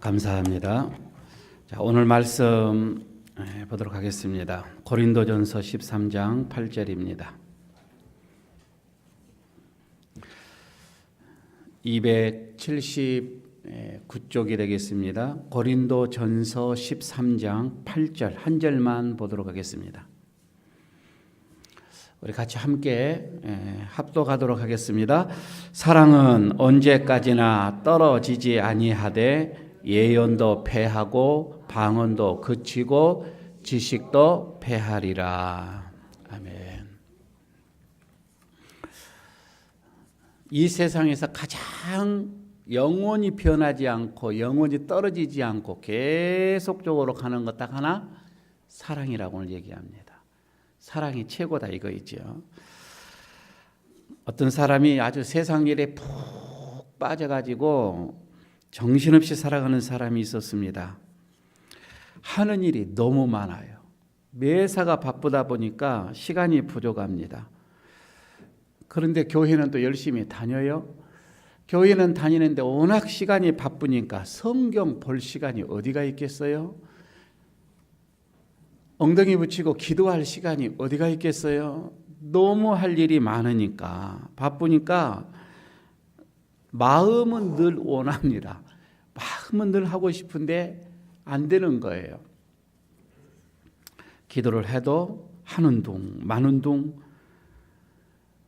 감사합니다. 자, 오늘 말씀 보도록 하겠습니다. 고린도전서 13장 8절입니다. 279쪽이 되겠습니다. 고린도전서 13장 8절 한 절만 보도록 하겠습니다. 우리 같이 함께 합독하도록 하겠습니다. 사랑은 언제까지나 떨어지지 아니하되 예언도 패하고 방언도 그치고 지식도 패하리라. 아멘. 이 세상에서 가장 영원히 변하지 않고 영원히 떨어지지 않고 계속적으로 가는 것 딱 하나, 사랑이라고 오늘 얘기합니다. 사랑이 최고다 이거이죠. 어떤 사람이 아주 세상 일에 푹 빠져가지고 정신없이 살아가는 사람이 있었습니다. 하는 일이 너무 많아요. 매사가 바쁘다 보니까 시간이 부족합니다. 그런데 교회는 또 열심히 다녀요. 교회는 다니는데 워낙 시간이 바쁘니까 성경 볼 시간이 어디가 있겠어요? 엉덩이 붙이고 기도할 시간이 어디가 있겠어요? 너무 할 일이 많으니까, 바쁘니까 마음은 늘 원합니다. 마음은 늘 하고 싶은데 안 되는 거예요. 기도를 해도 하는 둥 마는 둥,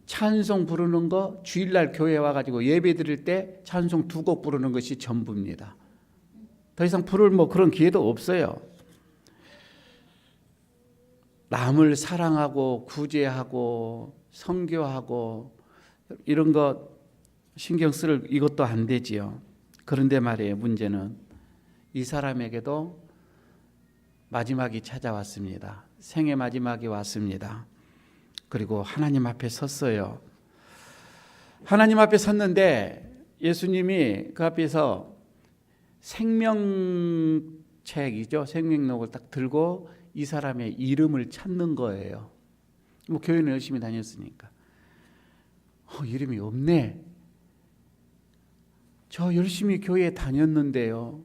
찬송 부르는 거 주일날 교회 와가지고 예배 드릴 때 찬송 2곡 부르는 것이 전부입니다. 더 이상 부를 그런 기회도 없어요. 남을 사랑하고 구제하고 선교하고 이런 거 신경 쓸 이것도 안 되지요. 그런데 말이에요, 문제는 이 사람에게도 마지막이 찾아왔습니다. 생의 마지막이 왔습니다. 그리고 하나님 앞에 섰어요. 하나님 앞에 섰는데 예수님이 그 앞에서 생명책이죠, 생명록을 딱 들고 이 사람의 이름을 찾는 거예요. 교회는 열심히 다녔으니까 이름이 없네. 저 열심히 교회에 다녔는데요.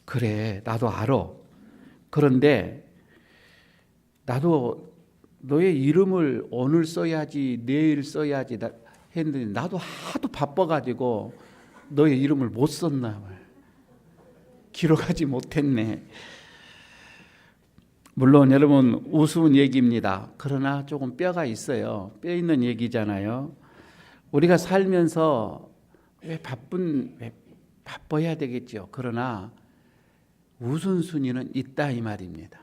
그래, 나도 알아. 그런데 나도 너의 이름을 오늘 써야지 내일 써야지 했는데 나도 하도 바빠가지고 너의 이름을 못 썼나 봐요. 기록하지 못했네. 물론 여러분 우스운 얘기입니다. 그러나 조금 뼈가 있어요. 뼈 있는 얘기잖아요. 우리가 살면서 왜 바빠야 되겠죠. 그러나 우선순위는 있다 이 말입니다.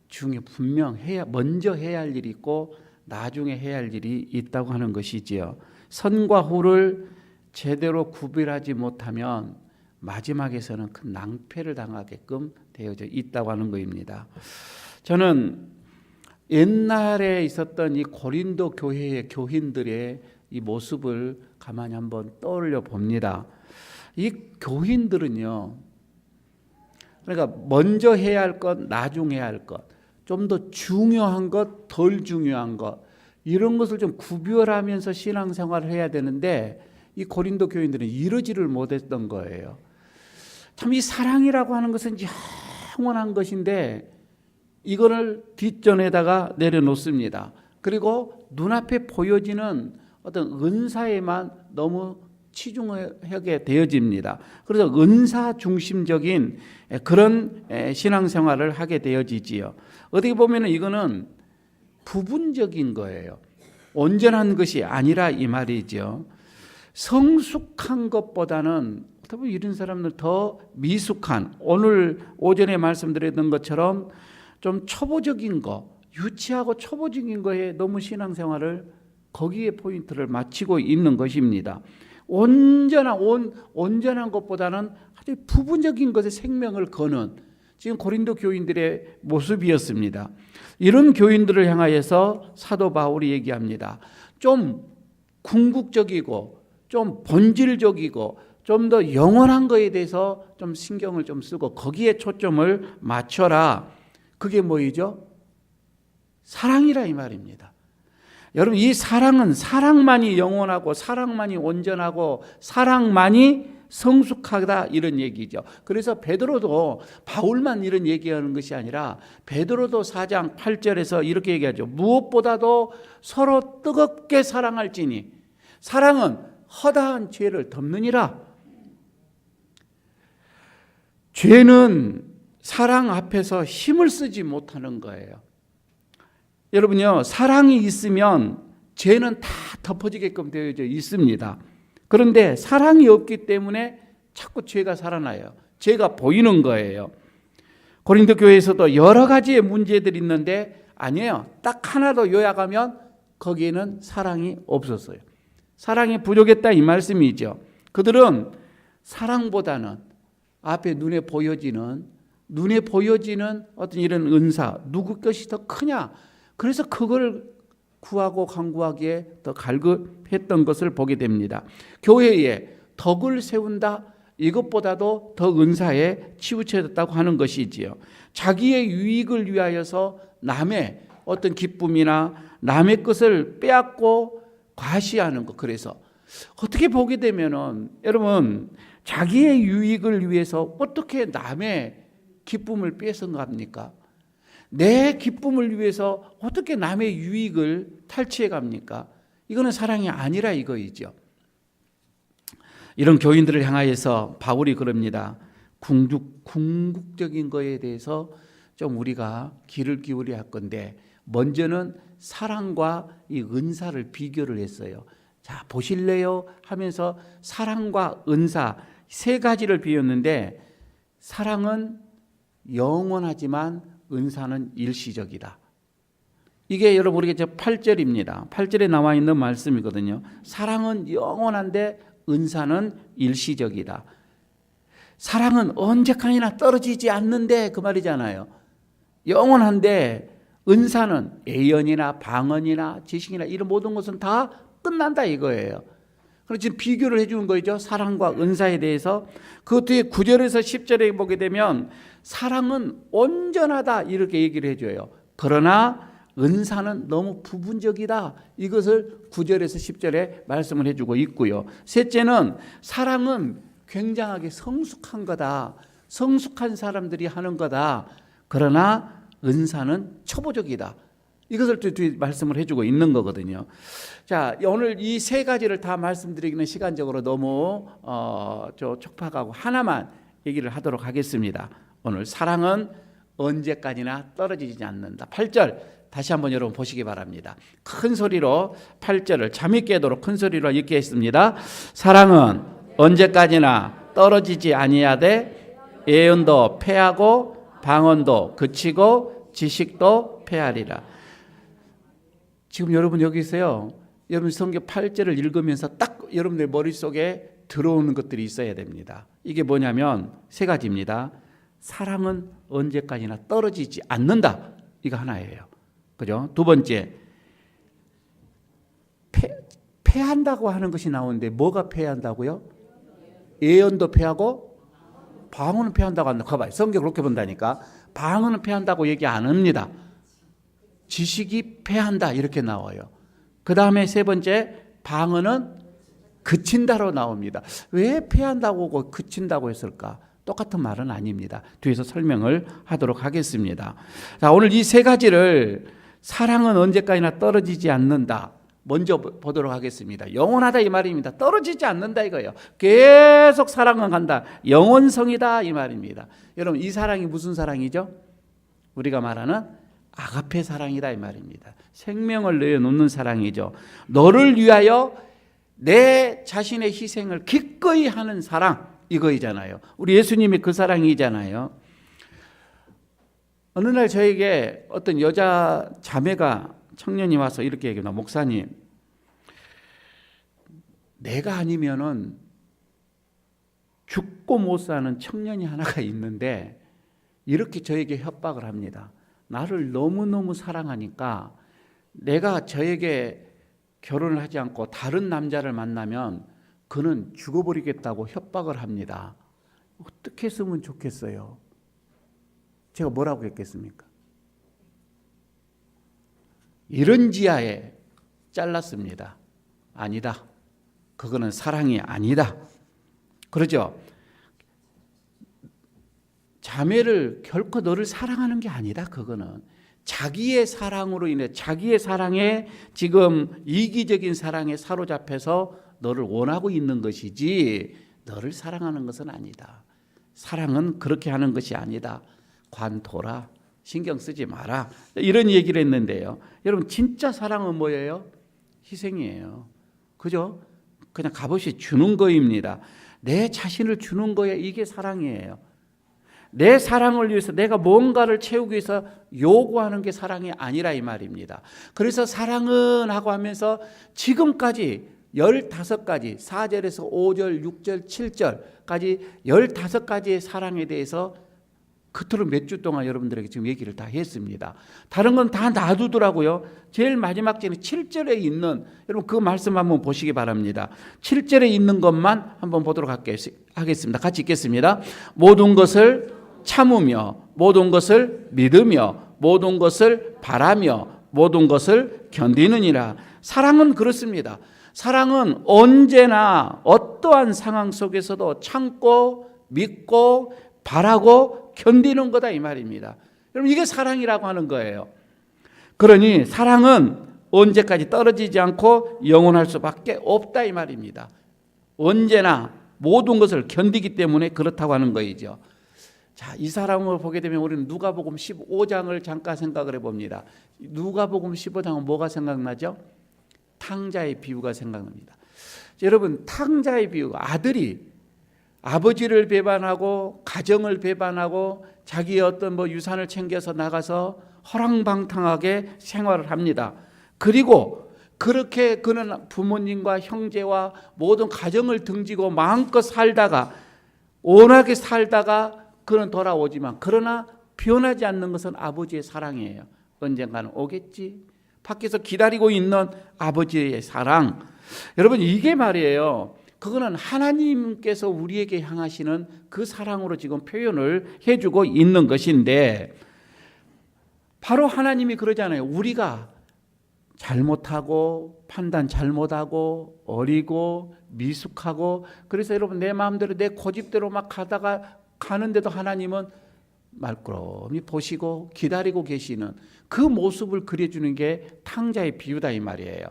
중에 분명 먼저 해야 할 일이 있고 나중에 해야 할 일이 있다고 하는 것이지요. 선과 후를 제대로 구별하지 못하면 마지막에서는 큰 낭패를 당하게끔 되어져 있다고 하는 것입니다. 저는 옛날에 있었던 이 고린도 교회의 교인들의 이 모습을 가만히 한번 떠올려 봅니다. 이 교인들은요, 그러니까 먼저 해야 할 것, 나중에 해야 할 것, 좀 더 중요한 것, 덜 중요한 것, 이런 것을 좀 구별하면서 신앙생활을 해야 되는데 이 고린도 교인들은 이러지를 못했던 거예요. 참 이 사랑이라고 하는 것은 영원한 것인데 이거를 뒷전에다가 내려놓습니다. 그리고 눈앞에 보여지는 어떤 은사에만 너무 치중하게 되어집니다. 그래서 은사 중심적인 그런 신앙생활을 하게 되어지지요. 어떻게 보면 이거는 부분적인 거예요. 온전한 것이 아니라 이 말이죠. 성숙한 것보다는 이런 사람들 더 미숙한, 오늘 오전에 말씀드렸던 것처럼 좀 초보적인 거, 유치하고 초보적인 거에 너무 신앙생활을 거기에 포인트를 맞추고 있는 것입니다. 온전한 것보다는 아주 부분적인 것에 생명을 거는 지금 고린도 교인들의 모습이었습니다. 이런 교인들을 향하여서 사도 바울이 얘기합니다. 좀 궁극적이고 좀 본질적이고 좀 더 영원한 거에 대해서 좀 신경을 좀 쓰고 거기에 초점을 맞춰라. 그게 뭐이죠? 사랑이라 이 말입니다. 여러분, 이 사랑은 사랑만이 영원하고 사랑만이 온전하고 사랑만이 성숙하다 이런 얘기죠. 그래서 베드로도 바울만 이런 얘기하는 것이 아니라 베드로도 4장 8절에서 이렇게 얘기하죠. 무엇보다도 서로 뜨겁게 사랑할지니 사랑은 허다한 죄를 덮느니라. 죄는 사랑 앞에서 힘을 쓰지 못하는 거예요. 여러분요, 사랑이 있으면 죄는 다 덮어지게끔 되어져 있습니다. 그런데 사랑이 없기 때문에 자꾸 죄가 살아나요. 죄가 보이는 거예요. 고린도 교회에서도 여러 가지의 문제들이 있는데 아니에요. 딱 하나 더 요약하면 거기에는 사랑이 없었어요. 사랑이 부족했다 이 말씀이죠. 그들은 사랑보다는 앞에 눈에 보여지는 어떤 이런 은사, 누구 것이 더 크냐. 그래서 그걸 구하고 간구하기에 더 갈급했던 것을 보게 됩니다. 교회에 덕을 세운다, 이것보다도 더 은사에 치우쳐졌다고 하는 것이지요. 자기의 유익을 위하여서 남의 어떤 기쁨이나 남의 것을 빼앗고 과시하는 것. 그래서 어떻게 보게 되면은 여러분, 자기의 유익을 위해서 어떻게 남의 기쁨을 뺏어갑니까? 내 기쁨을 위해서 어떻게 남의 유익을 탈취해 갑니까? 이거는 사랑이 아니라 이거이죠. 이런 교인들을 향하여서 바울이 그럽니다. 궁극적인 거에 대해서 좀 우리가 귀를 기울여야 할 건데, 먼저는 사랑과 이 은사를 비교를 했어요. 자, 보실래요? 하면서 사랑과 은사 세 가지를 비웠는데, 사랑은 영원하지만 은사는 일시적이다. 이게 여러분 우리가 8절입니다. 8절에 나와 있는 말씀이거든요. 사랑은 영원한데 은사는 일시적이다. 사랑은 언제까지나 떨어지지 않는데 그 말이잖아요. 영원한데 은사는 애연이나 방언이나 지식이나 이런 모든 것은 다 끝난다 이거예요. 그래서 지금 비교를 해주는 거죠. 사랑과 은사에 대해서. 그 뒤에 9절에서 10절에 보게 되면 사랑은 온전하다 이렇게 얘기를 해줘요. 그러나 은사는 너무 부분적이다. 이것을 9절에서 10절에 말씀을 해주고 있고요. 셋째는 사랑은 굉장하게 성숙한 거다. 성숙한 사람들이 하는 거다. 그러나 은사는 초보적이다. 이것을 또 말씀을 해주고 있는 거거든요. 자, 오늘 이 세 가지를 다 말씀드리기는 시간적으로 너무 촉박하고 하나만 얘기를 하도록 하겠습니다. 오늘 사랑은 언제까지나 떨어지지 않는다. 8절 다시 한번 여러분 보시기 바랍니다. 큰 소리로 8절을 잠이 깨도록 큰 소리로 읽겠습니다. 사랑은 언제까지나 떨어지지 아니하되 예언도 패하고 방언도 그치고 지식도 패하리라. 지금 여러분 여기 있어요. 여러분 성경 8절을 읽으면서 딱 여러분들 머릿속에 들어오는 것들이 있어야 됩니다. 이게 뭐냐면 세 가지입니다. 사랑은 언제까지나 떨어지지 않는다. 이거 하나예요. 그죠? 두 번째, 패한다고 하는 것이 나오는데 뭐가 패한다고요? 예언도 패하고 방언은 패한다고 한다. 봐봐요. 성경 그렇게 본다니까. 방언은 패한다고 얘기 안 합니다. 지식이 패한다 이렇게 나와요. 그 다음에 세 번째, 방언은 그친다로 나옵니다. 왜 패한다고 그친다고 했을까? 똑같은 말은 아닙니다. 뒤에서 설명을 하도록 하겠습니다. 자, 오늘 이 세 가지를 사랑은 언제까지나 떨어지지 않는다. 먼저 보도록 하겠습니다. 영원하다 이 말입니다. 떨어지지 않는다 이거예요. 계속 사랑은 간다. 영원성이다 이 말입니다. 여러분 이 사랑이 무슨 사랑이죠? 우리가 말하는 아가페 사랑이다 이 말입니다. 생명을 내어놓는 사랑이죠. 너를 위하여 내 자신의 희생을 기꺼이 하는 사랑 이거이잖아요. 우리 예수님이 그 사랑이잖아요. 어느 날 저에게 어떤 여자 자매가 청년이 와서 이렇게 얘기합니다. 목사님, 내가 아니면은 죽고 못 사는 청년이 하나가 있는데 이렇게 저에게 협박을 합니다. 나를 너무너무 사랑하니까 내가 저에게 결혼을 하지 않고 다른 남자를 만나면 그는 죽어버리겠다고 협박을 합니다. 어떻게 했으면 좋겠어요? 제가 뭐라고 했겠습니까? 이런 지하에 잘랐습니다. 아니다. 그거는 사랑이 아니다. 그러죠? 자매를 결코 너를 사랑하는 게 아니다. 그거는 자기의 사랑으로 인해 자기의 사랑에 지금 이기적인 사랑에 사로잡혀서 너를 원하고 있는 것이지 너를 사랑하는 것은 아니다. 사랑은 그렇게 하는 것이 아니다. 관둬라. 신경 쓰지 마라. 이런 얘기를 했는데요. 여러분 진짜 사랑은 뭐예요? 희생이에요. 그죠? 그냥 값없이 주는 거입니다. 내 자신을 주는 거에 이게 사랑이에요. 내 사랑을 위해서 내가 뭔가를 채우기 위해서 요구하는 게 사랑이 아니라 이 말입니다. 그래서 사랑은 하고 하면서 지금까지 15가지 4절에서 5절, 6절, 7절까지 15가지의 사랑에 대해서 그토록 몇 주 동안 여러분들에게 지금 얘기를 다 했습니다. 다른 건 다 놔두더라고요. 제일 마지막 절에 7절에 있는 여러분 그 말씀 한번 보시기 바랍니다. 7절에 있는 것만 한번 보도록 하겠습니다. 같이 읽겠습니다. 모든 것을 참으며 모든 것을 믿으며 모든 것을 바라며 모든 것을 견디느니라. 사랑은 그렇습니다. 사랑은 언제나 어떠한 상황 속에서도 참고 믿고 바라고 견디는 거다 이 말입니다. 여러분 이게 사랑이라고 하는 거예요. 그러니 사랑은 언제까지 떨어지지 않고 영원할 수밖에 없다 이 말입니다. 언제나 모든 것을 견디기 때문에 그렇다고 하는 거이죠. 자, 이 사랑을 보게 되면 우리는 누가복음 15장을 잠깐 생각을 해봅니다. 누가복음 15장은 뭐가 생각나죠? 탕자의 비유가 생각납니다. 여러분 탕자의 비유가 아들이 아버지를 배반하고 가정을 배반하고 자기의 어떤 유산을 챙겨서 나가서 허랑방탕하게 생활을 합니다. 그리고 그렇게 그는 부모님과 형제와 모든 가정을 등지고 마음껏 살다가 온화하게 살다가 그는 돌아오지만 그러나 변하지 않는 것은 아버지의 사랑이에요. 언젠가는 오겠지. 밖에서 기다리고 있는 아버지의 사랑. 여러분 이게 말이에요. 그거는 하나님께서 우리에게 향하시는 그 사랑으로 지금 표현을 해주고 있는 것인데 바로 하나님이 그러잖아요. 우리가 잘못하고 판단 잘못하고 어리고 미숙하고 그래서 여러분 내 마음대로 내 고집대로 막 가는데도 하나님은 말끔히 보시고 기다리고 계시는 그 모습을 그려주는 게 탕자의 비유다 이 말이에요.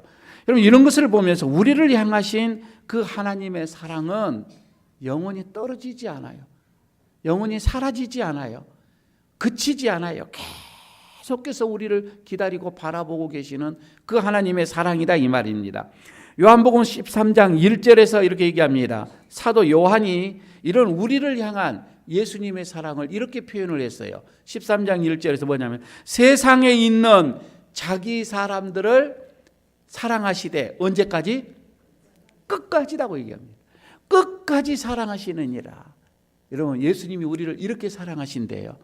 여러분 이런 것을 보면서 우리를 향하신 그 하나님의 사랑은 영원히 떨어지지 않아요. 영원히 사라지지 않아요. 그치지 않아요. 계속해서 우리를 기다리고 바라보고 계시는 그 하나님의 사랑이다 이 말입니다. 요한복음 13장 1절에서 이렇게 얘기합니다. 사도 요한이 이런 우리를 향한 예수님의 사랑을 이렇게 표현을 했어요. 13장 1절에서 뭐냐면 세상에 있는 자기 사람들을 사랑하시되 언제까지? 끝까지라고 얘기합니다. 끝까지 사랑하시느니라. 여러분 예수님이 우리를 이렇게 사랑하신대요.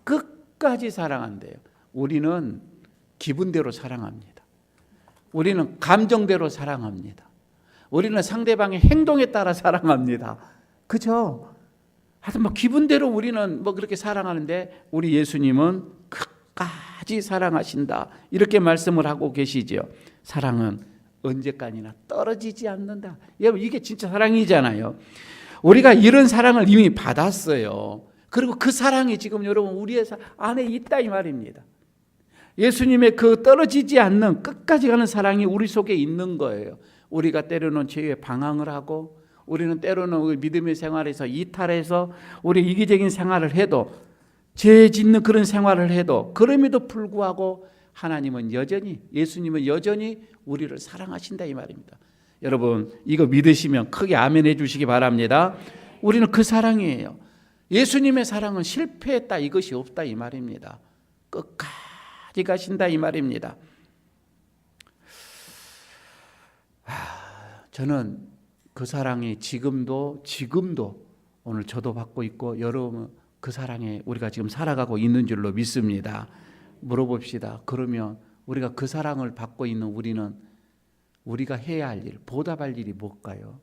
끝까지 사랑한대요. 우리는 기분대로 사랑합니다. 우리는 감정대로 사랑합니다. 우리는 상대방의 행동에 따라 사랑합니다. 그죠? 하여튼 기분대로 우리는 그렇게 사랑하는데 우리 예수님은 끝까지 사랑하신다. 이렇게 말씀을 하고 계시죠. 사랑은 언제까지나 떨어지지 않는다. 여러분 이게 진짜 사랑이잖아요. 우리가 이런 사랑을 이미 받았어요. 그리고 그 사랑이 지금 여러분 우리의 안에 있다 이 말입니다. 예수님의 그 떨어지지 않는 끝까지 가는 사랑이 우리 속에 있는 거예요. 우리가 때로는 죄에 방황을 하고 우리는 때로는 우리 믿음의 생활에서 이탈해서 우리 이기적인 생활을 해도 죄 짓는 그런 생활을 해도 그럼에도 불구하고 하나님은 여전히 예수님은 여전히 우리를 사랑하신다 이 말입니다. 여러분 이거 믿으시면 크게 아멘 해주시기 바랍니다. 우리는 그 사랑이에요. 예수님의 사랑은 실패했다 이것이 없다 이 말입니다. 끝까지 가신다 이 말입니다. 저는 그 사랑이 지금도 오늘 저도 받고 있고 여러분 그 사랑에 우리가 지금 살아가고 있는 줄로 믿습니다. 물어봅시다. 그러면 우리가 그 사랑을 받고 있는 우리는 우리가 해야 할 일, 보답할 일이 뭘까요?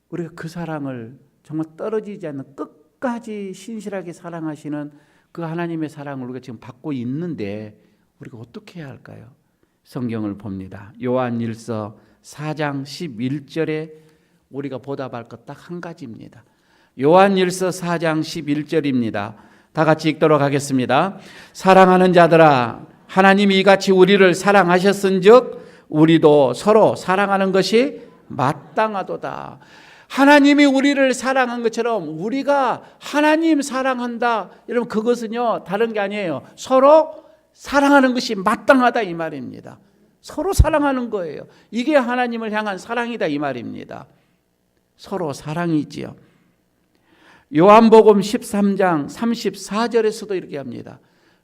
우리가 그 사랑을 정말 떨어지지 않는 끝까지 신실하게 사랑하시는 그 하나님의 사랑을 우리가 지금 받고 있는데 우리가 어떻게 해야 할까요? 성경을 봅니다. 요한일서 4장 11절에 우리가 보답할 것 딱 한 가지입니다. 요한일서 4장 11절입니다. 다 같이 읽도록 하겠습니다. 사랑하는 자들아, 하나님이 이같이 우리를 사랑하셨은즉 우리도 서로 사랑하는 것이 마땅하도다. 하나님이 우리를 사랑한 것처럼 우리가 하나님 사랑한다. 여러분, 그것은요 다른 게 아니에요. 서로 사랑하는 것이 마땅하다 이 말입니다. 서로 사랑하는 거예요. 이게 하나님을 향한 사랑이다 이 말입니다. 서로 사랑이지요. 요한복음 13장 34절에서도 이렇게 합니다.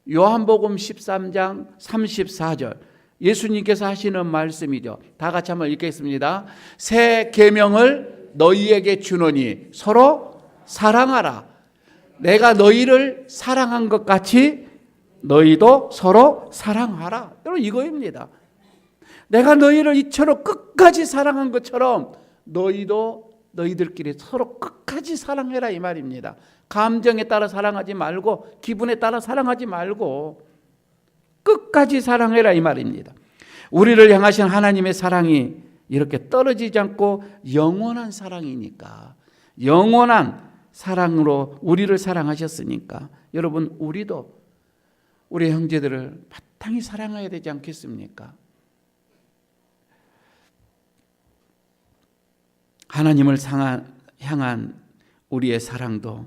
요한복음 13장 34절 예수님께서 하시는 말씀이죠. 다 같이 한번 읽겠습니다. 새 계명을 너희에게 주노니 서로 사랑하라. 내가 너희를 사랑한 것 같이 너희도 서로 사랑하라. 여러분, 이거입니다. 내가 너희를 이처럼 끝까지 사랑한 것처럼 너희도 너희들끼리 서로 끝까지 사랑해라 이 말입니다. 감정에 따라 사랑하지 말고, 기분에 따라 사랑하지 말고 끝까지 사랑해라 이 말입니다. 우리를 향하신 하나님의 사랑이 이렇게 떨어지지 않고 영원한 사랑이니까, 영원한 사랑으로 우리를 사랑하셨으니까 여러분, 우리도 우리 형제들을 마땅히 사랑해야 되지 않겠습니까? 하나님을 향한 우리의 사랑도,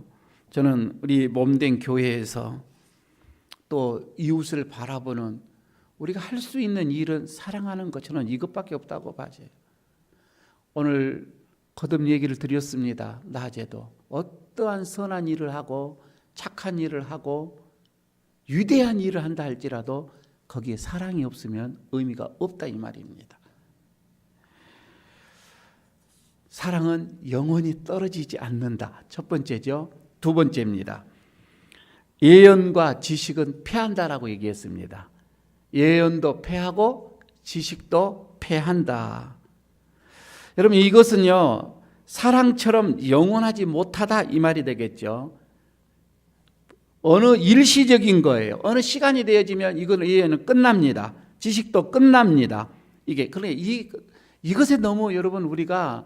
저는 우리 몸된 교회에서 또 이웃을 바라보는 우리가 할 수 있는 일은 사랑하는 것, 저는 이것밖에 없다고 봐요. 오늘 거듭 얘기를 드렸습니다. 낮에도 어떠한 선한 일을 하고 착한 일을 하고 위대한 일을 한다 할지라도 거기에 사랑이 없으면 의미가 없다 이 말입니다. 사랑은 영원히 떨어지지 않는다. 첫 번째죠. 두 번째입니다. 예언과 지식은 패한다라고 얘기했습니다. 예언도 패하고 지식도 패한다. 여러분, 이것은요 사랑처럼 영원하지 못하다 이 말이 되겠죠. 어느 일시적인 거예요. 어느 시간이 되어지면 이건 예언은 끝납니다. 지식도 끝납니다. 이것에 너무 여러분 우리가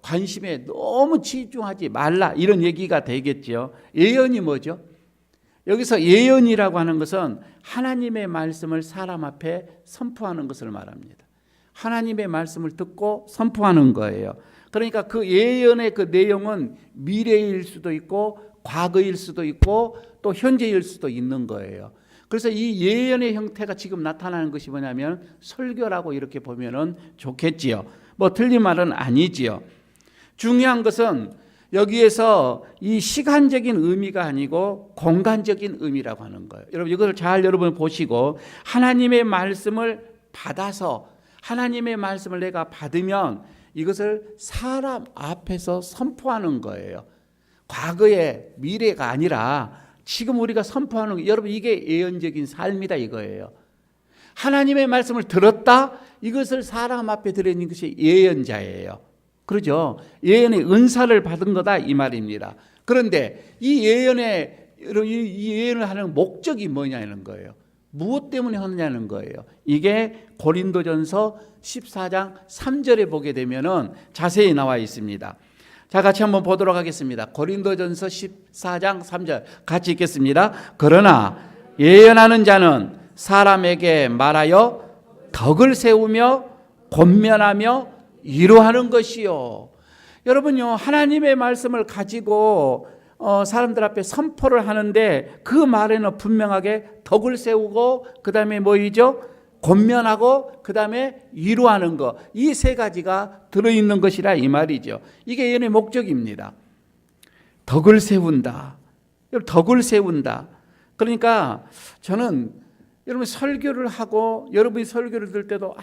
관심에 너무 집중하지 말라 이런 얘기가 되겠죠. 예언이 뭐죠? 여기서 예언이라고 하는 것은 하나님의 말씀을 사람 앞에 선포하는 것을 말합니다. 하나님의 말씀을 듣고 선포하는 거예요. 그러니까 그 예언의 그 내용은 미래일 수도 있고 과거일 수도 있고 또 현재일 수도 있는 거예요. 그래서 이 예언의 형태가 지금 나타나는 것이 뭐냐면 설교라고 이렇게 보면은 좋겠지요. 뭐 틀린 말은 아니지요. 중요한 것은 여기에서 이 시간적인 의미가 아니고 공간적인 의미라고 하는 거예요. 여러분, 이것을 잘 여러분 보시고, 하나님의 말씀을 받아서 하나님의 말씀을 내가 받으면 이것을 사람 앞에서 선포하는 거예요. 과거의 미래가 아니라 지금 우리가 선포하는 거, 여러분 이게 예언적인 삶이다 이거예요. 하나님의 말씀을 들었다, 이것을 사람 앞에 드리는 것이 예언자예요. 그러죠? 예언의 은사를 받은 거다 이 말입니다. 그런데 이 예언을 하는 목적이 뭐냐는 거예요. 무엇 때문에 하느냐는 거예요. 이게 고린도전서 14장 3절에 보게 되면은 자세히 나와 있습니다. 자, 같이 한번 보도록 하겠습니다. 고린도전서 14장 3절 같이 읽겠습니다. 그러나 예언하는 자는 사람에게 말하여 덕을 세우며 권면하며 위로하는 것이요. 여러분요, 하나님의 말씀을 가지고 사람들 앞에 선포를 하는데 그 말에는 분명하게 덕을 세우고 그 다음에 뭐이죠? 권면하고 그 다음에 위로하는 것, 이 세 가지가 들어있는 것이라 이 말이죠. 이게 예언의 목적입니다. 덕을 세운다. 덕을 세운다. 그러니까 저는 여러분 설교를 하고 여러분이 설교를 들을 때도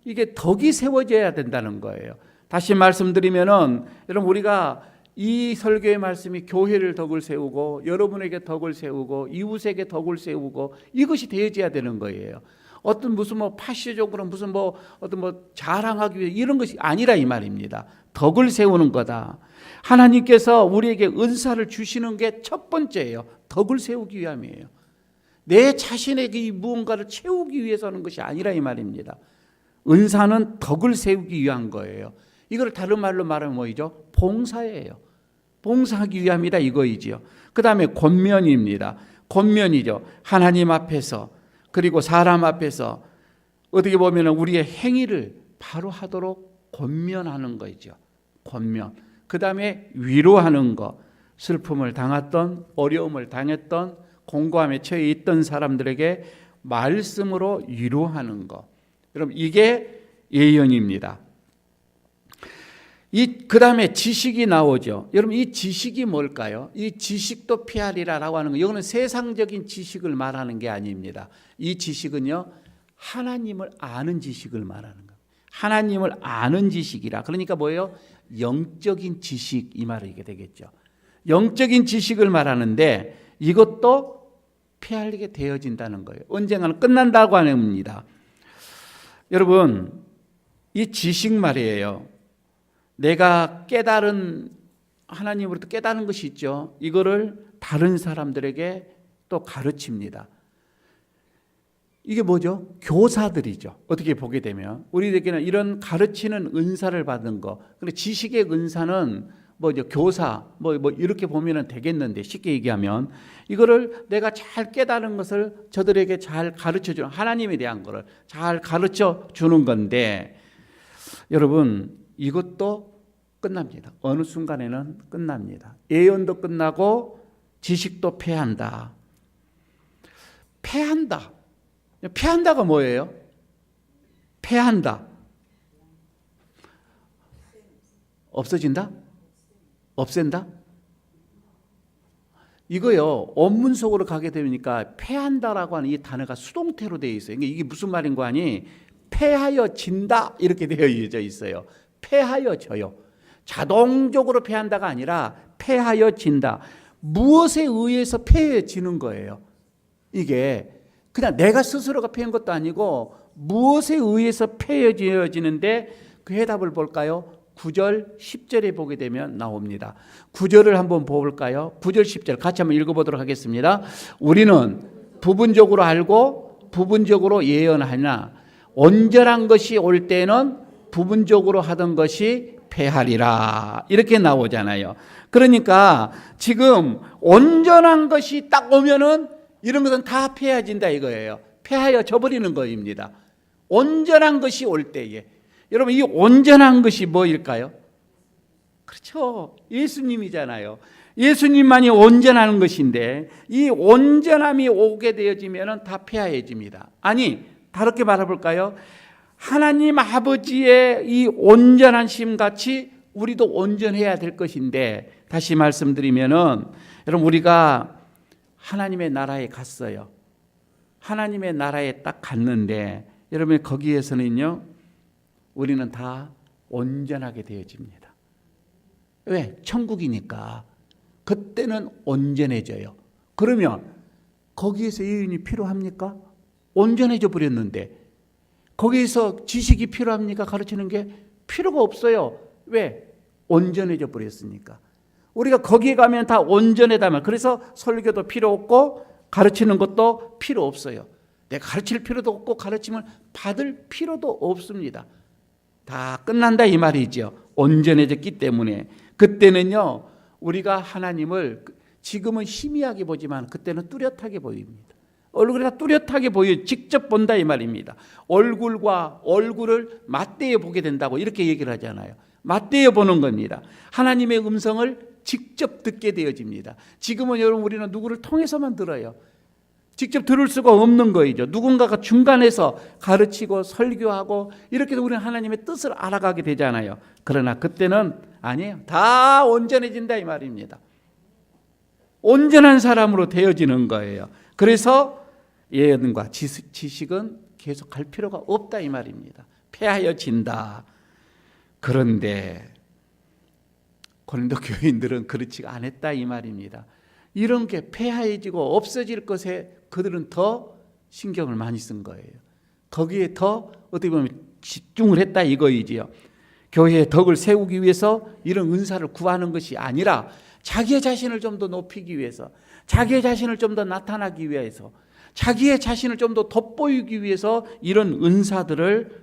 이게 덕이 세워져야 된다는 거예요. 다시 말씀드리면은 여러분, 우리가 이 설교의 말씀이 교회를 덕을 세우고 여러분에게 덕을 세우고 이웃에게 덕을 세우고 이것이 되어져야 되는 거예요. 어떤 무슨 파시적으로 무슨 어떤 자랑하기 위해 이런 것이 아니라 이 말입니다. 덕을 세우는 거다. 하나님께서 우리에게 은사를 주시는 게 첫 번째예요. 덕을 세우기 위함이에요. 내 자신에게 무언가를 채우기 위해서 하는 것이 아니라 이 말입니다. 은사는 덕을 세우기 위한 거예요. 이걸 다른 말로 말하면 뭐이죠? 봉사예요. 봉사하기 위함이다 이거이지요. 그 다음에 권면입니다. 권면이죠. 하나님 앞에서 그리고 사람 앞에서 어떻게 보면 우리의 행위를 바로 하도록 권면하는 거죠. 권면. 그 다음에 위로하는 거. 슬픔을 당했던, 어려움을 당했던, 공고함에 처해 있던 사람들에게 말씀으로 위로하는 거. 여러분 이게 예언입니다. 그 다음에 지식이 나오죠. 여러분 이 지식이 뭘까요? 이 지식도 피하리라라고 하는 거. 이거는 세상적인 지식을 말하는 게 아닙니다. 이 지식은요, 하나님을 아는 지식을 말하는 거예요. 하나님을 아는 지식이라. 그러니까 뭐예요? 영적인 지식 이 말이게 되겠죠. 영적인 지식을 말하는데 이것도 피하게 되어진다는 거예요. 언젠가는 끝난다고 하는 겁니다. 여러분 이 지식 말이에요. 내가 깨달은 하나님으로부터 깨달은 것이 있죠. 이거를 다른 사람들에게 또 가르칩니다. 이게 뭐죠? 교사들이죠. 어떻게 보게 되면 우리에게는 이런 가르치는 은사를 받은 거. 근데 지식의 은사는 뭐죠? 교사 뭐 이렇게 보면은 되겠는데 쉽게 얘기하면 이거를 내가 잘 깨달은 것을 저들에게 잘 가르쳐 주는 하나님에 대한 거를 잘 가르쳐 주는 건데 여러분 이것도 끝납니다. 어느 순간에는 끝납니다. 예언도 끝나고 지식도 패한다. 패한다. 패한다가 뭐예요? 패한다. 없어진다? 없앤다? 이거요. 원문 속으로 가게 되니까 패한다라고 하는 이 단어가 수동태로 되어 있어요. 이게 무슨 말인 거 아니? 패하여 진다 이렇게 되어 있어요. 패하여 져요. 자동적으로 패한다가 아니라 패하여 진다. 무엇에 의해서 패해지는 거예요. 이게 그냥 내가 스스로가 패한 것도 아니고 무엇에 의해서 패해지는데 그 해답을 볼까요? 9절 10절에 보게 되면 나옵니다. 9절을 한번 볼까요? 9절 10절 같이 한번 읽어보도록 하겠습니다. 우리는 부분적으로 알고 부분적으로 예언하나 온전한 것이 올 때는 부분적으로 하던 것이 패하리라 이렇게 나오잖아요. 그러니까 지금 온전한 것이 딱 오면은 이런 것은 다 패해진다 이거예요. 패하여 져버리는 거입니다. 온전한 것이 올 때에 여러분 이 온전한 것이 뭐일까요? 그렇죠. 예수님이잖아요. 예수님만이 온전한 것인데 이 온전함이 오게 되어지면 다 패하여집니다. 아니 다르게 말해볼까요? 하나님 아버지의 이 온전한 심같이 우리도 온전해야 될 것인데 다시 말씀드리면은 여러분 우리가 하나님의 나라에 갔어요. 하나님의 나라에 딱 갔는데 여러분 거기에서는요 우리는 다 온전하게 되어집니다. 왜? 천국이니까 그때는 온전해져요. 그러면 거기에서 예언이 필요합니까? 온전해져 버렸는데 거기에서 지식이 필요합니까? 가르치는 게 필요가 없어요. 왜? 온전해져 버렸으니까. 우리가 거기에 가면 다 온전해다면 그래서 설교도 필요 없고 가르치는 것도 필요 없어요. 내가 가르칠 필요도 없고 가르침을 받을 필요도 없습니다. 다 끝난다 이 말이죠. 온전해졌기 때문에 그때는요 우리가 하나님을 지금은 희미하게 보지만 그때는 뚜렷하게 보입니다. 얼굴이 다 뚜렷하게 보여 직접 본다 이 말입니다. 얼굴과 얼굴을 맞대어 보게 된다고 이렇게 얘기를 하잖아요. 맞대어 보는 겁니다. 하나님의 음성을 직접 듣게 되어집니다. 지금은 여러분 우리는 누구를 통해서만 들어요. 직접 들을 수가 없는 거이죠. 누군가가 중간에서 가르치고 설교하고 이렇게 해서 우리는 하나님의 뜻을 알아가게 되잖아요. 그러나 그때는 아니에요. 다 온전해진다 이 말입니다. 온전한 사람으로 되어지는 거예요. 그래서 예언과 지식은 계속 갈 필요가 없다 이 말입니다. 패하여진다. 그런데 고린도 교인들은 그렇지 않았다 이 말입니다. 이런 게 패하여지고 없어질 것에 그들은 더 신경을 많이 쓴 거예요. 거기에 더 어떻게 보면 집중을 했다 이거이지요. 교회의 덕을 세우기 위해서 이런 은사를 구하는 것이 아니라 자기의 자신을 좀 더 높이기 위해서, 자기의 자신을 좀 더 나타나기 위해서, 자기의 자신을 좀 더 돋보이기 위해서 이런 은사들을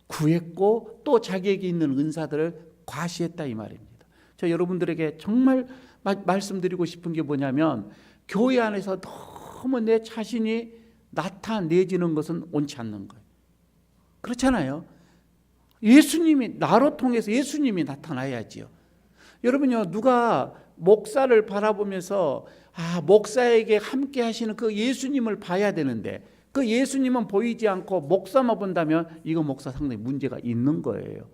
구했고 또 자기에게 있는 은사들을 과시했다 이 말입니다. 저 여러분들에게 정말 말씀드리고 싶은 게 뭐냐면 교회 안에서 너무 내 자신이 나타내지는 것은 옳지 않는 거예요. 그렇잖아요. 예수님이 나로 통해서 예수님이 나타나야지요. 여러분요, 누가 목사를 바라보면서 목사에게 함께 하시는 그 예수님을 봐야 되는데 그 예수님은 보이지 않고 목사만 본다면 이거 목사 상당히 문제가 있는 거예요.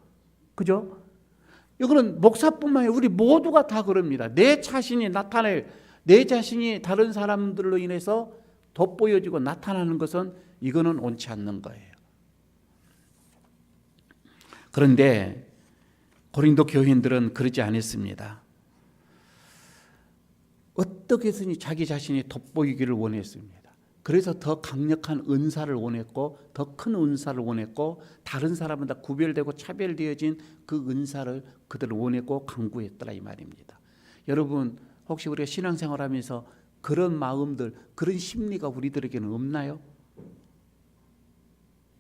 그죠? 이거는 목사뿐만 아니라 우리 모두가 다 그럽니다. 내 자신이 내 자신이 다른 사람들로 인해서 돋보여지고 나타나는 것은 이거는 옳지 않는 거예요. 그런데 고린도 교인들은 그러지 않았습니다. 어떻게 해서든지 자기 자신이 돋보이기를 원했습니다. 그래서 더 강력한 은사를 원했고 더 큰 은사를 원했고 다른 사람보다 구별되고 차별되어진 그 은사를 그들은 원했고 강구했더라 이 말입니다. 여러분 혹시 우리가 신앙생활하면서 그런 마음들, 그런 심리가 우리들에게는 없나요?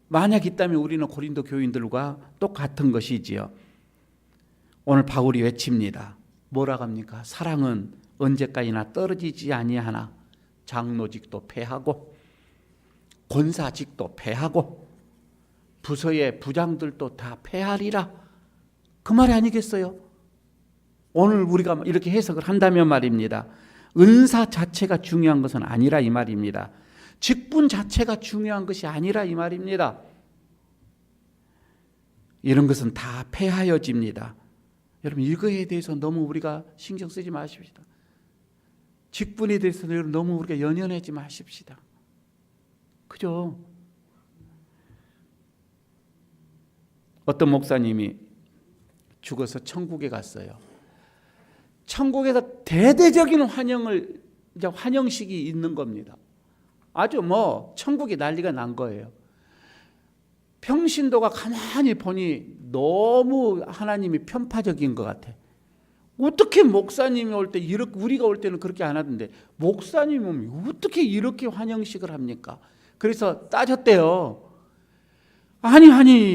만약 있다면 우리는 고린도 교인들과 똑같은 것이지요. 오늘 바울이 외칩니다. 뭐라고 합니까? 사랑은 언제까지나 떨어지지 아니하나 장로직도 패하고 권사직도 패하고 부서의 부장들도 다 패하리라. 그 말이 아니겠어요? 오늘 우리가 이렇게 해석을 한다면 말입니다. 은사 자체가 중요한 것은 아니라 이 말입니다. 직분 자체가 중요한 것이 아니라 이 말입니다. 이런 것은 다 패하여집니다. 여러분 이거에 대해서 너무 우리가 신경 쓰지 마십시다. 직분에 대해서 너무 우리가 연연하지 마십시다. 그죠? 어떤 목사님이 죽어서 천국에 갔어요. 천국에서 대대적인 환영식이 있는 겁니다. 아주 천국이 난리가 난 거예요. 평신도가 가만히 보니 너무 하나님이 편파적인 것 같아. 어떻게 목사님이 올 때 이렇게 우리가 올 때는 그렇게 안 하던데 목사님이 오면 어떻게 이렇게 환영식을 합니까? 그래서 따졌대요. 아니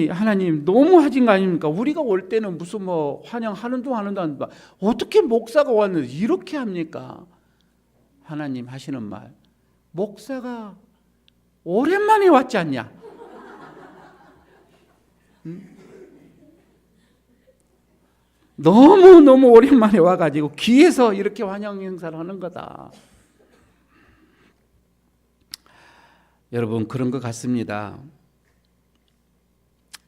하나님 너무 하신 거 아닙니까? 우리가 올 때는 무슨 환영하는도 하는도 어떻게 목사가 왔는데 이렇게 합니까? 하나님 하시는 말, 목사가 오랜만에 왔지 않냐? 너무 오랜만에 와가지고 귀에서 이렇게 환영 행사를 하는 거다. 여러분 그런 것 같습니다.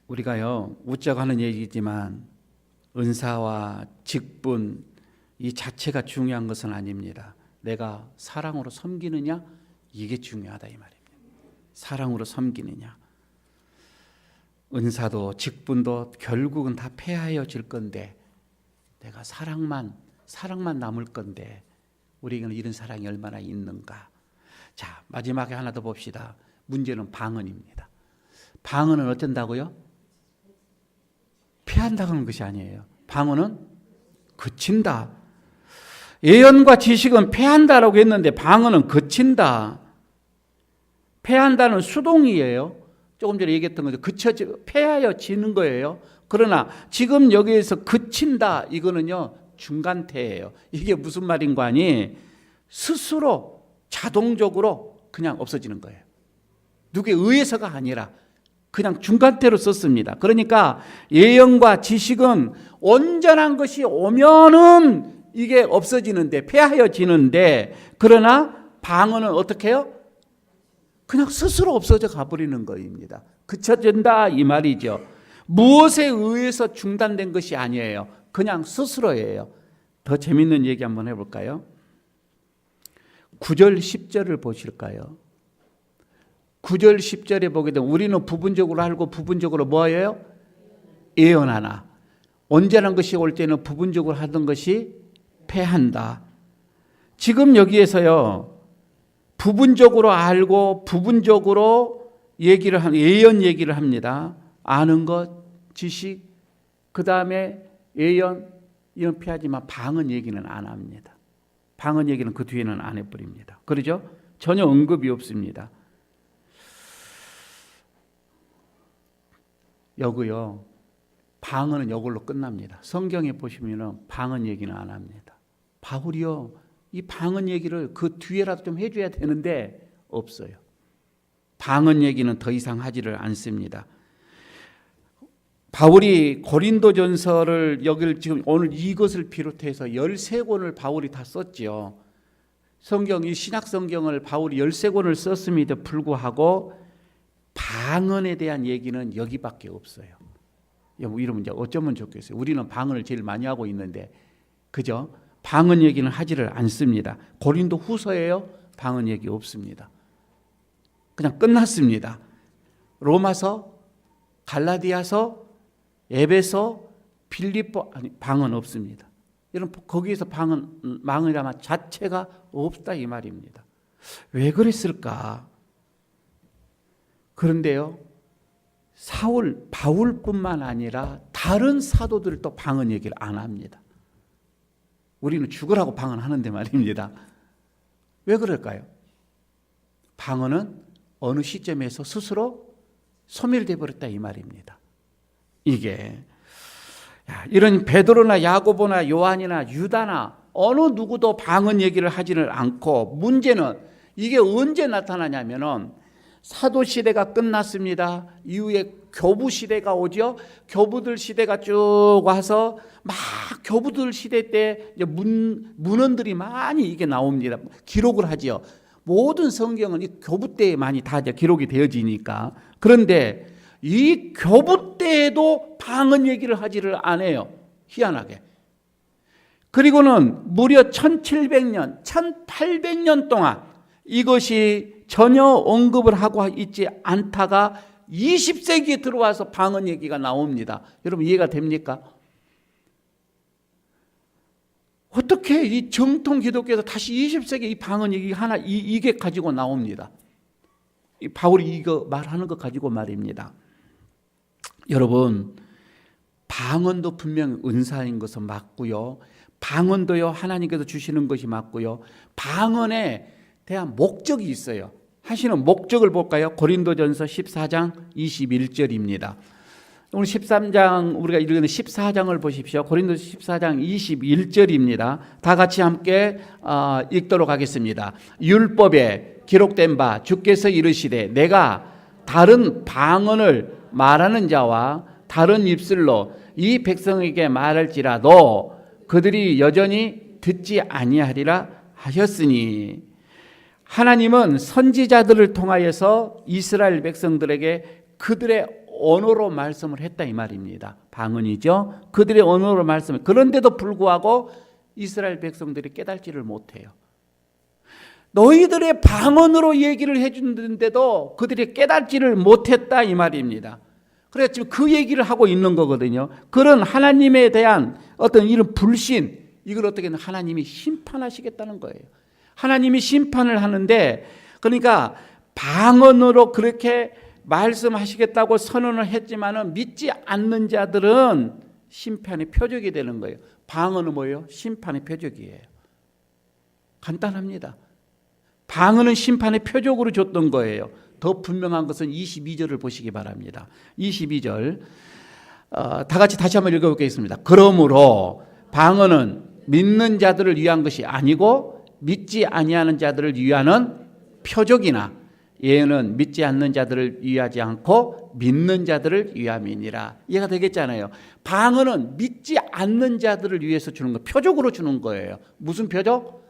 우리가요 웃자고 하는 얘기지만 은사와 직분 이 자체가 중요한 것은 아닙니다. 내가 사랑으로 섬기느냐 이게 중요하다 이 말입니다. 사랑으로 섬기느냐. 은사도 직분도 결국은 다 폐하여질 건데 내가 사랑만 남을 건데 우리에게는 이런 사랑이 얼마나 있는가. 자 마지막에 하나 더 봅시다. 문제는 방언입니다. 방언은 어쩐다고요? 폐한다는 것이 아니에요. 방언은 그친다. 예언과 지식은 폐한다라고 했는데 방언은 그친다. 폐한다는 수동이에요. 조금 전에 얘기했던 거죠. 폐하여지는 거예요. 그러나 지금 여기에서 그친다 이거는요 중간태예요. 이게 무슨 말인가 하니 스스로 자동적으로 그냥 없어지는 거예요. 누구에 의해서가 아니라 그냥 중간태로 썼습니다. 그러니까 예언과 지식은 온전한 것이 오면은 이게 없어지는데 폐하여지는데 그러나 방언은 어떻게 해요? 그냥 스스로 없어져 가버리는 것입니다. 그쳐진다 이 말이죠. 무엇에 의해서 중단된 것이 아니에요. 그냥 스스로예요. 더 재밌는 얘기 한번 해볼까요? 9절 10절을 보실까요? 9절 10절에 보게 되면 우리는 부분적으로 알고 부분적으로 뭐예요? 예언하나. 온전한 것이 올 때는 부분적으로 하던 것이 패한다. 지금 여기에서요 부분적으로 알고 부분적으로 예언 얘기를 합니다. 아는 것, 지식, 그 다음에 예언 이런 피하지만 방언 얘기는 안 합니다. 방언 얘기는 그 뒤에는 안 해버립니다. 그러죠? 전혀 언급이 없습니다. 여기요. 방언은 이걸로 끝납니다. 성경에 보시면은 방언 얘기는 안 합니다. 바울이요. 이 방언 얘기를 그 뒤에라도 좀 해줘야 되는데 없어요. 방언 얘기는 더 이상 하지를 않습니다. 바울이 고린도전서를 여기를 지금 오늘 이것을 비롯해서 13권을 바울이 다 썼지요. 성경, 이 신약 성경을 바울이 13권을 썼음에도 불구하고 방언에 대한 얘기는 여기밖에 없어요. 이러면 이제 어쩌면 좋겠어요. 우리는 방언을 제일 많이 하고 있는데, 그죠? 방언 얘기는 하지를 않습니다. 고린도 후서예요? 방언 얘기 없습니다. 그냥 끝났습니다. 로마서, 갈라디아서, 에베소, 빌립보, 아니, 방언 없습니다. 여러분, 거기에서 방언이라면 자체가 없다 이 말입니다. 왜 그랬을까? 그런데요, 바울뿐만 아니라 다른 사도들도 방언 얘기를 안 합니다. 우리는 죽으라고 방언하는데 말입니다. 왜 그럴까요? 방언은 어느 시점에서 스스로 소멸돼 버렸다 이 말입니다. 이게 이런 베드로나 야고보나 요한이나 유다나 어느 누구도 방언 얘기를 하지는 않고, 문제는 이게 언제 나타나냐면은 사도 시대가 끝났습니다. 이후에 교부 시대가 오죠. 교부들 시대가 쭉 와서 막 교부들 시대 때 이제 문헌들이 많이 이게 나옵니다. 기록을 하지요. 모든 성경은 이 교부 때에 많이 다 이제 기록이 되어지니까. 그런데 이 교부 때에도 방언 얘기를 하지를 않아요. 희한하게. 그리고는 무려 1700년, 1800년 동안 이것이 전혀 언급을 하고 있지 않다가 20세기에 들어와서 방언 얘기가 나옵니다. 여러분 이해가 됩니까? 어떻게 이 정통 기독교에서 다시 20세기 이 방언 얘기 하나 이게 가지고 나옵니다. 바울이 이거 말하는 거 가지고 말입니다. 여러분, 방언도 분명 은사인 것은 맞고요. 방언도요, 하나님께서 주시는 것이 맞고요. 방언에 대한 목적이 있어요. 하시는 목적을 볼까요? 고린도전서 14장 21절입니다. 오늘 13장 우리가 읽는 14장을 보십시오. 고린도서 14장 21절입니다. 다 같이 함께 읽도록 하겠습니다. 율법에 기록된 바 주께서 이르시되 내가 다른 방언을 말하는 자와 다른 입술로 이 백성에게 말할지라도 그들이 여전히 듣지 아니하리라 하셨으니, 하나님은 선지자들을 통하여서 이스라엘 백성들에게 그들의 언어로 말씀을 했다 이 말입니다. 방언이죠. 그들의 언어로 말씀을. 그런데도 불구하고 이스라엘 백성들이 깨달지를 못해요. 너희들의 방언으로 얘기를 해주는데도 그들이 깨닫지를 못했다 이 말입니다. 그래서 지금 그 얘기를 하고 있는 거거든요. 그런 하나님에 대한 어떤 이런 불신, 이걸 어떻게 하나님이 심판하시겠다는 거예요. 하나님이 심판을 하는데, 그러니까 방언으로 그렇게 말씀하시겠다고 선언을 했지만은 믿지 않는 자들은 심판의 표적이 되는 거예요. 방언은 뭐예요? 심판의 표적이에요. 간단합니다. 방언은 심판의 표적으로 줬던 거예요. 더 분명한 것은 22절을 보시기 바랍니다. 22절 다 같이 다시 한번 읽어보겠습니다. 그러므로 방언은 믿는 자들을 위한 것이 아니고 믿지 아니하는 자들을 위하는 표적이나 예언은 믿지 않는 자들을 위하지 않고 믿는 자들을 위함이니라. 이해가 되겠잖아요. 방언은 믿지 않는 자들을 위해서 주는 거, 표적으로 주는 거예요. 무슨 표적?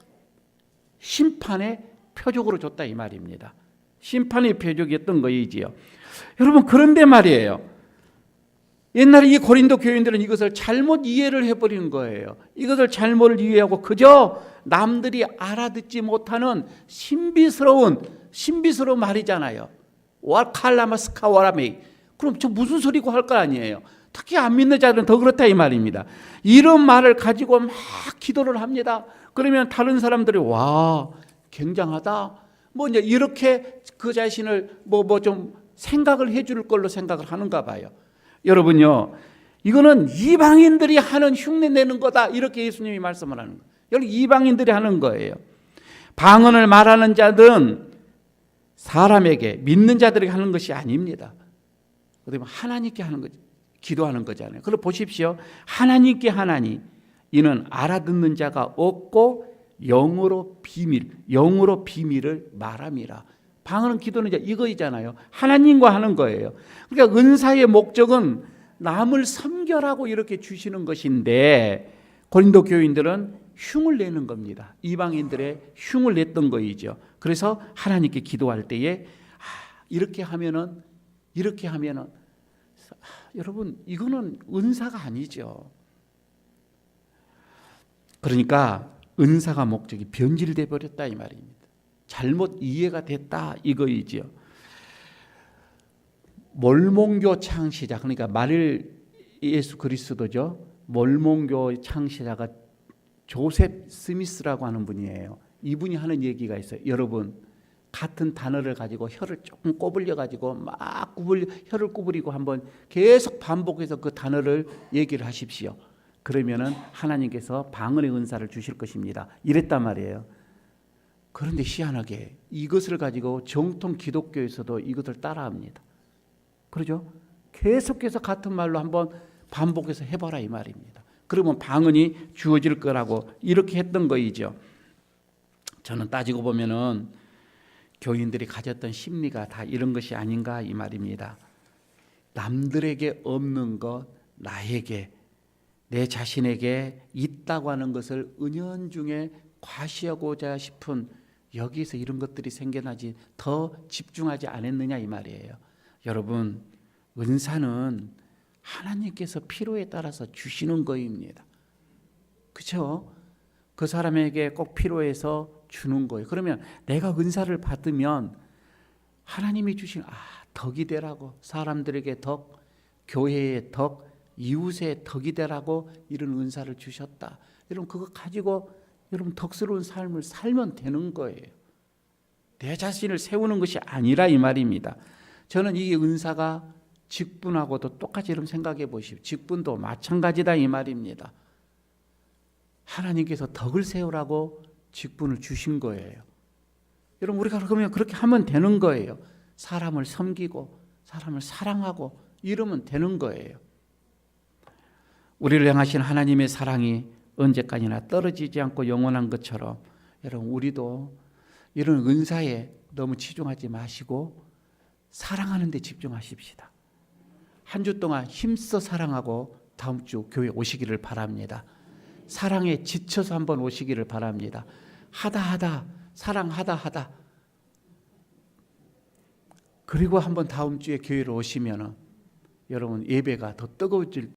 심판의 표적으로 줬다 이 말입니다. 심판의 표적이었던 거이지요. 여러분, 그런데 말이에요. 옛날에 이 고린도 교인들은 이것을 잘못 이해를 해버린 거예요. 이것을 잘못 이해하고 그저 남들이 알아듣지 못하는 신비스러운 말이잖아요. 칼라마스카 와라메. 그럼 저 무슨 소리고 할 거 아니에요. 특히 안 믿는 자들은 더 그렇다 이 말입니다. 이런 말을 가지고 막 기도를 합니다. 그러면 다른 사람들이 와, 굉장하다. 뭐 이제 이렇게 그 자신을 좀 생각을 해줄 걸로 생각을 하는가 봐요. 여러분요, 이거는 이방인들이 하는 흉내 내는 거다, 이렇게 예수님이 말씀을 하는 거예요. 여기 이방인들이 하는 거예요. 방언을 말하는 자들은 사람에게, 믿는 자들에게 하는 것이 아닙니다. 어떻게 보면 하나님께 하는 거, 기도하는 거잖아요. 그럼 보십시오. 하나님께 하나니 이는 알아듣는 자가 없고 영으로 비밀을 말함이라. 방언은 기도는 이제 이거이잖아요. 하나님과 하는 거예요. 그러니까 은사의 목적은 남을 섬겨라고 이렇게 주시는 것인데 고린도 교인들은 흉을 내는 겁니다. 이방인들의 흉을 냈던 거이죠. 그래서 하나님께 기도할 때에 이렇게 하면은 여러분 이거는 은사가 아니죠. 그러니까 은사가 목적이 변질돼 버렸다 이 말입니다. 잘못 이해가 됐다 이거이지요. 몰몬교 창시자, 그러니까 말일 예수 그리스도죠. 몰몬교 창시자가 조셉 스미스라고 하는 분이에요. 이분이 하는 얘기가 있어요. 여러분 같은 단어를 가지고 혀를 조금 꼬불려 가지고 막 혀를 구부리고 한번 계속 반복해서 그 단어를 얘기를 하십시오. 그러면은 하나님께서 방언의 은사를 주실 것입니다. 이랬단 말이에요. 그런데 희한하게 이것을 가지고 정통 기독교에서도 이것을 따라합니다. 그러죠? 계속해서 같은 말로 한번 반복해서 해봐라 이 말입니다. 그러면 방언이 주어질 거라고 이렇게 했던 거이죠. 저는 따지고 보면은 교인들이 가졌던 심리가 다 이런 것이 아닌가 이 말입니다. 남들에게 없는 것 나에게, 내 자신에게 있다고 하는 것을 은연중에 과시하고자 싶은, 여기서 이런 것들이 생겨나지 더 집중하지 않았느냐 이 말이에요. 여러분 은사는 하나님께서 필요에 따라서 주시는 거입니다. 그렇죠? 그 사람에게 꼭 필요해서 주는 거예요. 그러면 내가 은사를 받으면 하나님이 주신 덕이 되라고, 사람들에게 덕, 교회의 덕, 이웃의 덕이 되라고 이런 은사를 주셨다. 여러분 그거 가지고 여러분 덕스러운 삶을 살면 되는 거예요. 내 자신을 세우는 것이 아니라 이 말입니다. 저는 이 은사가 직분하고도 똑같이 여러분 생각해 보십시오. 직분도 마찬가지다 이 말입니다. 하나님께서 덕을 세우라고 직분을 주신 거예요. 여러분 우리가 그러면 그렇게 하면 되는 거예요. 사람을 섬기고 사람을 사랑하고 이러면 되는 거예요. 우리를 향하신 하나님의 사랑이 언제까지나 떨어지지 않고 영원한 것처럼 여러분 우리도 이런 은사에 너무 치중하지 마시고 사랑하는 데 집중하십시다. 한 주 동안 힘써 사랑하고 다음 주 교회 오시기를 바랍니다. 사랑에 지쳐서 한번 오시기를 바랍니다. 하다 사랑하다 그리고 한번 다음 주에 교회로 오시면 여러분 예배가 더 뜨거워질